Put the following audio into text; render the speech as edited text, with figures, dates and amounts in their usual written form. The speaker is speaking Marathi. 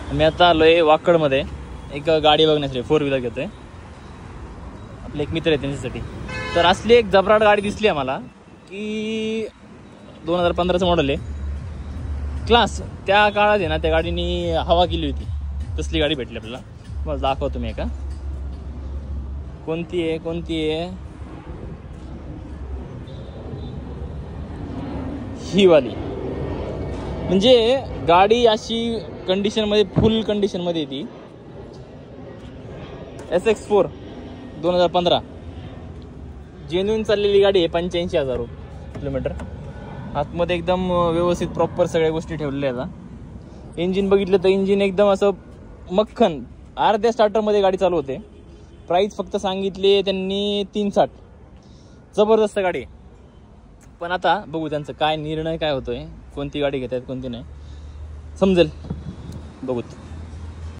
मी आता आलोय वाकडमध्ये एक गाडी बघण्यासाठी, 4 व्हीलर घेतोय. आपले एक मित्र आहे त्यांच्यासाठी. तर असली एक जबराट गाडी दिसली आम्हाला की 2015चं मॉडेल आहे. क्लास त्या काळात आहे ना, त्या गाडीनी हवा केली होती. तसली गाडी भेटली आपल्याला. मला दाखवतो मी. का कोणती आहे ही वाली. म्हणजे गाडी अशी कंडिशनमध्ये, फुल कंडिशनमध्ये ती SX4 2015 जेन्युइन चाललेली गाडी आहे. 85,000 किलोमीटर. आतमध्ये एकदम व्यवस्थित प्रॉपर सगळ्या गोष्टी ठेवलेल्या आहेत. इंजिन बघितलं तर इंजिन एकदम असं मक्खन, अर्ध्या स्टार्टरमध्ये गाडी चालू होते. प्राईस फक्त सांगितली त्यांनी 360. जबरदस्त गाडी. पण आता बघू त्यांचं काय निर्णय काय होतोय, कोणती गाडी घेतात कोणती नाही, समजेल बघूत.